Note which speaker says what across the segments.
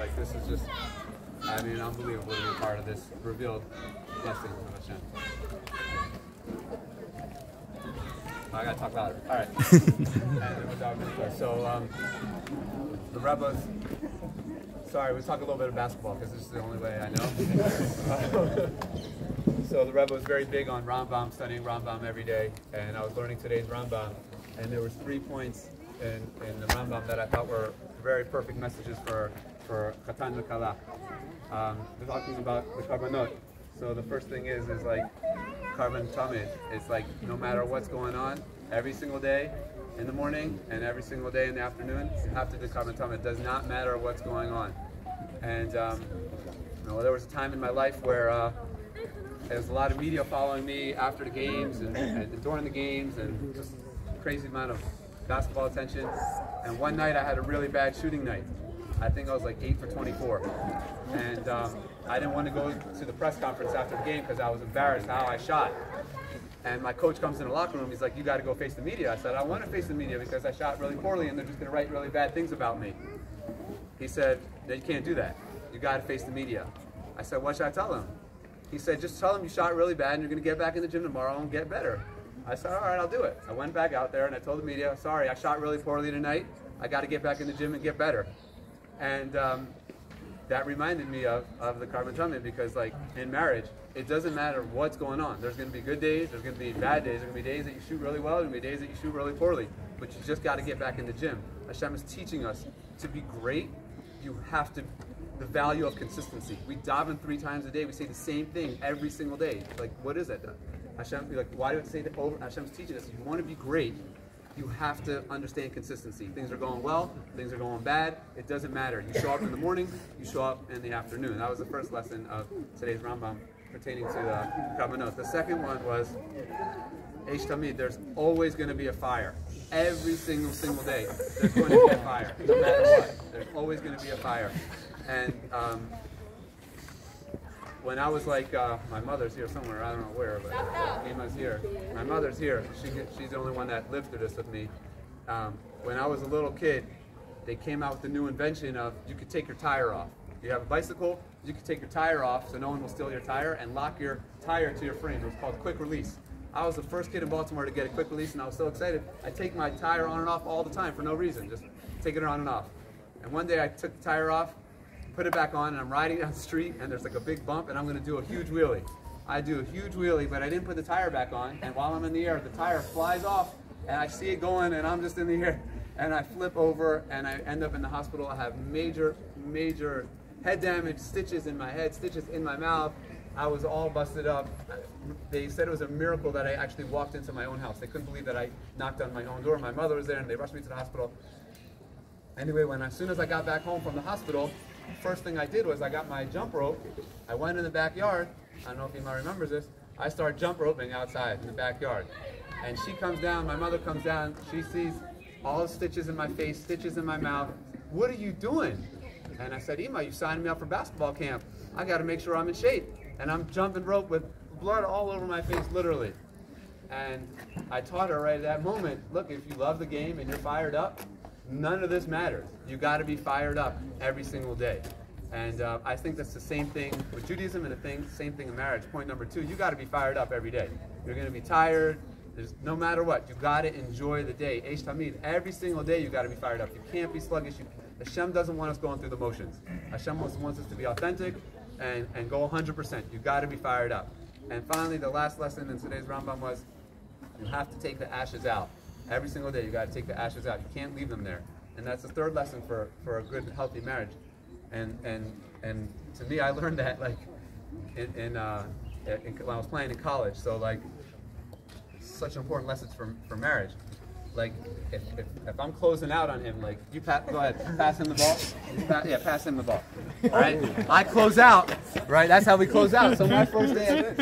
Speaker 1: Like, this is just, I mean, unbelievable to be a part of this revealed blessing of Hashem. I gotta talk louder. All right. So, the Rebbe's, sorry, we'll talk a little bit of basketball because this is the only way I know. So the Rebbe was very big on Rambam, studying Rambam every day, and I was learning today's Rambam, and there was 3 points in the Rambam that I thought were very perfect messages for Natan and Kala. We're talking about the Karbanot. So the first thing is like Karban Tamid. It's like no matter what's going on, every single day in the morning and every single day in the afternoon, you have to do Karban Tamid. It does not matter what's going on. And there was a time in my life where there was a lot of media following me after the games and during the games, and just a crazy amount of basketball attention. And one night I had a really bad shooting night. I think I was like 8 for 24. And I didn't want to go to the press conference after the game because I was embarrassed how I shot. And my coach comes in the locker room, he's like, you got to go face the media. I said, I want to face the media because I shot really poorly and they're just going to write really bad things about me. He said, no, you can't do that. You got to face the media. I said, what should I tell them? He said, just tell them you shot really bad and you're going to get back in the gym tomorrow and get better. I said, all right, I'll do it. I went back out there and I told the media, sorry, I shot really poorly tonight. I got to get back in the gym and get better. And that reminded me of the Karban Tamid, because like in marriage, it doesn't matter what's going on. There's going to be good days, there's going to be bad days, there's going to be days that you shoot really well, there's going to be days that you shoot really poorly. But you just got to get back in the gym. Hashem is teaching us to be great. You have to, the value of consistency. We daven 3 times a day. We say the same thing every single day. Like, what is that? Hashem, like, why do I say that over? Hashem's teaching us. If you want to be great, you have to understand consistency. Things are going well, things are going bad. It doesn't matter. You show up in the morning, you show up in the afternoon. That was the first lesson of today's Rambam pertaining to the Karbanot. The second one was Eish Tamid. There's always going to be a fire. Every single day, there's going to be a fire. No matter what, there's always going to be a fire. And when I was like, my mother's here somewhere, I don't know where, but Ima's here. My mother's here. She's the only one that lived through this with me. When I was a little kid, they came out with the new invention of you could take your tire off. You have a bicycle, you could take your tire off so no one will steal your tire and lock your tire to your frame. It was called quick release. I was the first kid in Baltimore to get a quick release, and I was so excited. I take my tire on and off all the time for no reason, just taking it on and off. And one day I took the tire off, put it back on, and I'm riding down the street, and there's like a big bump, and I'm going to do a huge wheelie. I do a huge wheelie, but I didn't put the tire back on, and while I'm in the air, the tire flies off, and I see it going, and I'm just in the air, and I flip over, and I end up in the hospital. I have major head damage, stitches in my head, stitches in my mouth. I was all busted up. They said it was a miracle that I actually walked into my own house. They couldn't believe that I knocked on my own door. My mother was there, and they rushed me to the hospital. Anyway, as soon as I got back home from the hospital, first thing I did was I got my jump rope. I went in the backyard. I don't know if Ima remembers this. I start jump roping outside in the backyard. And she comes down, my mother comes down. She sees all the stitches in my face, stitches in my mouth. What are you doing? And I said, Ima, you signed me up for basketball camp. I got to make sure I'm in shape. And I'm jumping rope with blood all over my face, literally. And I taught her right at that moment, look, if you love the game and you're fired up, none of this matters. You got to be fired up every single day. And I think that's the same thing with Judaism, and same thing in marriage. Point number 2, you got to be fired up every day. You're going to be tired. No matter what, you got to enjoy the day. Eish Tamid, every single day you got to be fired up. You can't be sluggish. Hashem doesn't want us going through the motions. Hashem wants us to be authentic and go 100%. You got to be fired up. And finally, the last lesson in today's Rambam was you have to take the ashes out. Every single day you got to take the ashes out. You can't leave them there. And that's the third lesson for a good, healthy marriage. And to me, I learned that like when I was playing in college. So like, such an important lesson for marriage. Like if I'm closing out on him, like go ahead, pass him the ball. Pass him the ball. All right, I close out. Right, that's how we close out. So my first day at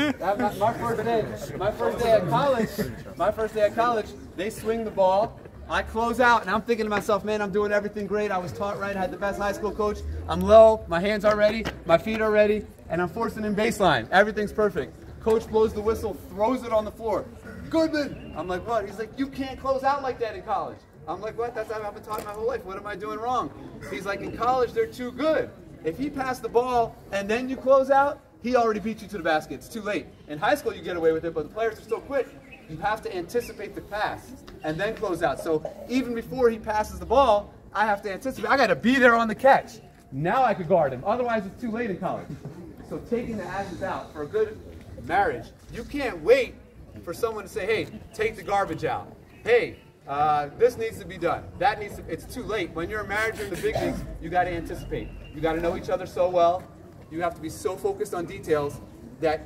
Speaker 1: college, they swing the ball. I close out, and I'm thinking to myself, man, I'm doing everything great. I was taught right. I had the best high school coach. I'm low. My hands are ready. My feet are ready, and I'm forcing in baseline. Everything's perfect. Coach blows the whistle, throws it on the floor. Goodman. I'm like, what? He's like, you can't close out like that in college. I'm like, what? That's how I've been taught my whole life. What am I doing wrong? He's like, in college, they're too good. If he passed the ball and then you close out, he already beat you to the basket. It's too late. In high school, you get away with it, but the players are so quick. You have to anticipate the pass and then close out. So even before he passes the ball, I have to anticipate. I got to be there on the catch. Now I could guard him. Otherwise, it's too late in college. So taking the ashes out for a good marriage, you can't wait for someone to say, hey, take the garbage out. Hey, this needs to be done. That needs to, it's too late. When you're a marriage in the big leagues, you got to anticipate. You got to know each other so well. You have to be so focused on details that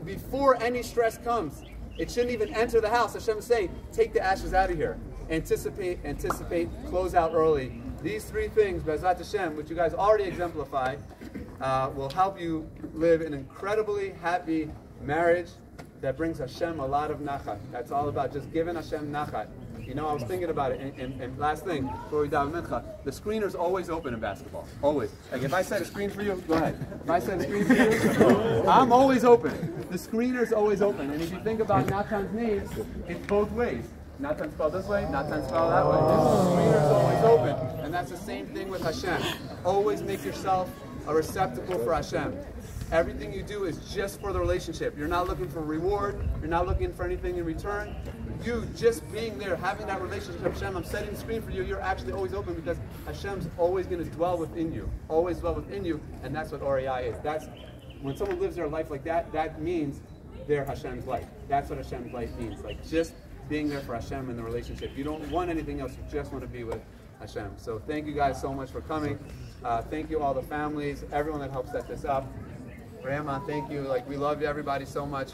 Speaker 1: before any stress comes, it shouldn't even enter the house. Hashem say, take the ashes out of here. Anticipate, close out early. These three things, B'ezrat Hashem, which you guys already exemplify, will help you live an incredibly happy marriage that brings Hashem a lot of nachat. That's all about just giving Hashem nachat. You know, I was thinking about it, and last thing, before we daven mincha, the screener's always open in basketball. Always. Like if I set a screen for you, go ahead. If I set a screen for you, I'm always open. The screener's always open. And if you think about Natan's name, it's both ways. Natan spelled this way, Natan spelled that way. The screener's always open. And that's the same thing with Hashem. Always make yourself a receptacle for Hashem. Everything you do is just for the relationship. You're not looking for reward. You're not looking for anything in return. You just being there, having that relationship with Hashem, I'm setting the screen for you, you're actually always open because Hashem's always going to dwell within you. Always dwell within you, and that's what REI is. That's, when someone lives their life like that, that means they're Hashem's life. That's what Hashem's life means. Like just being there for Hashem in the relationship. You don't want anything else, you just want to be with Hashem. So thank you guys so much for coming. Thank you all the families, everyone that helped set this up. Rambam, thank you. Like we love you, everybody so much.